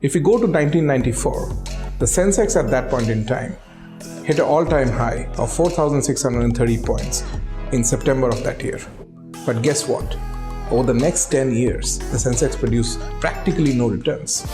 If we go to 1994, the Sensex at that point in time hit an all-time high of 4,630 points in September of that year. But guess what? Over the next 10 years, the Sensex produced practically no returns.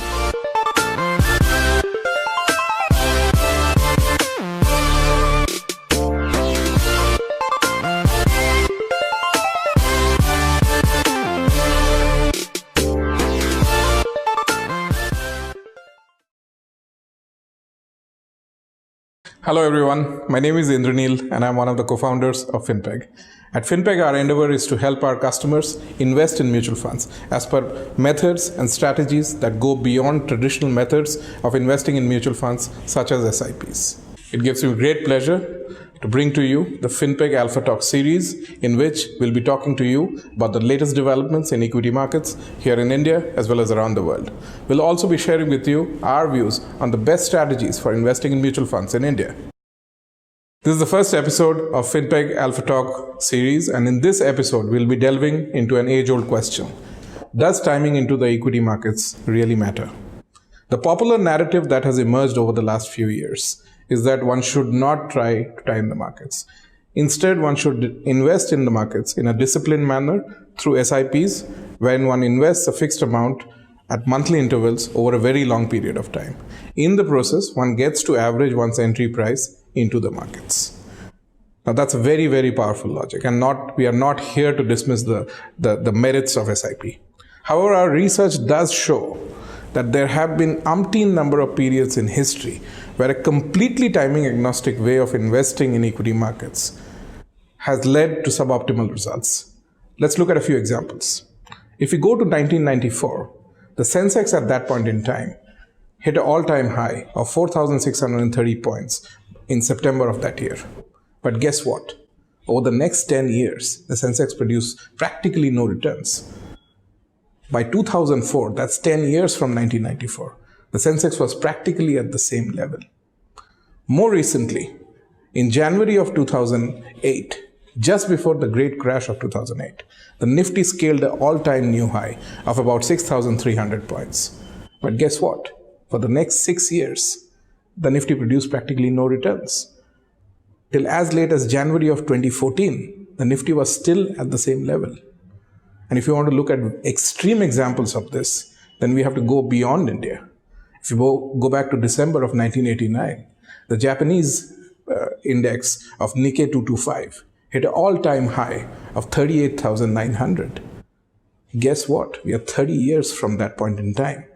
Hello everyone, my name is Indranil and I'm one of the co-founders of Finpeg. At Finpeg, our endeavor is to help our customers invest in mutual funds as per methods and strategies that go beyond traditional methods of investing in mutual funds such as SIPs. It gives me great pleasure to bring to you the Finpeg AlphaTalk Series, in which we'll be talking to you about the latest developments in equity markets here in India as well as around the world. We'll also be sharing with you our views on the best strategies for investing in mutual funds in India. This is the first episode of Finpeg AlphaTalk Series, and in this episode we'll be delving into an age-old question. Does timing into the equity markets really matter? The popular narrative that has emerged over the last few years is that one should not try to time the markets. Instead, one should invest in the markets in a disciplined manner through SIPs, when one invests a fixed amount at monthly intervals over a very long period of time. In the process, one gets to average one's entry price into the markets. Now that's a very, very powerful logic, and we are not here to dismiss the merits of SIP. However, our research does show that there have been umpteen number of periods in history where a completely timing agnostic way of investing in equity markets has led to suboptimal results. Let's look at a few examples. If we go to 1994, the Sensex at that point in time hit an all-time high of 4,630 points in September of that year. But guess what? Over the next 10 years, the Sensex produced practically no returns. By 2004, that's 10 years from 1994, the Sensex was practically at the same level. More recently, in January of 2008, just before the great crash of 2008, the Nifty scaled an all-time new high of about 6,300 points. But guess what? For the next 6 years, the Nifty produced practically no returns. Till as late as January of 2014, the Nifty was still at the same level. And if you want to look at extreme examples of this, then we have to go beyond India. If you go back to December of 1989, the Japanese index of Nikkei 225 hit an all-time high of 38,900. Guess what? We are 30 years from that point in time.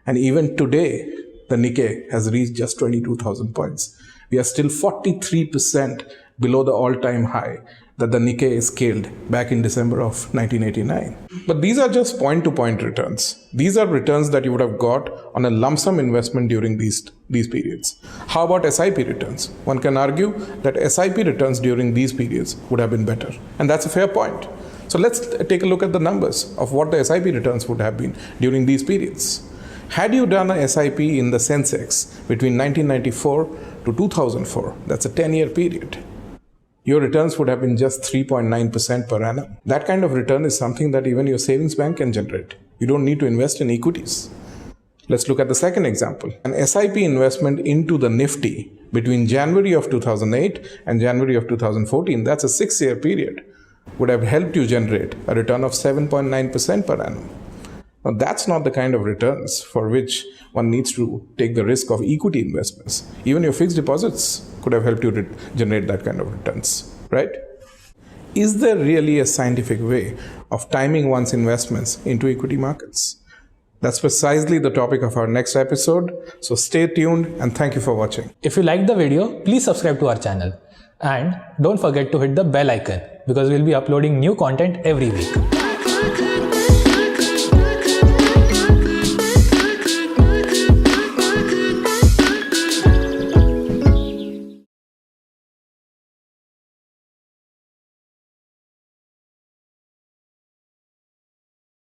And even today, the Nikkei has reached just 22,000 points. We are still 43% below the all-time high that the Nikkei scaled back in December of 1989. But these are just point-to-point returns. These are returns that you would have got on a lump sum investment during these periods. How about SIP returns? One can argue that SIP returns during these periods would have been better. And that's a fair point. So let's take a look at the numbers of what the SIP returns would have been during these periods. Had you done a SIP in the Sensex between 1994 to 2004, that's a 10-year period, your returns would have been just 3.9% per annum. That kind of return is something that even your savings bank can generate. You don't need to invest in equities. Let's look at the second example. An SIP investment into the Nifty between January of 2008 and January of 2014, that's a 6-year period, would have helped you generate a return of 7.9% per annum. Now, that's not the kind of returns for which one needs to take the risk of equity investments. Even your fixed deposits could have helped you generate that kind of returns, right? Is there really a scientific way of timing one's investments into equity markets? That's precisely the topic of our next episode. So stay tuned and thank you for watching. If you liked the video, please subscribe to our channel. And don't forget to hit the bell icon because we'll be uploading new content every week.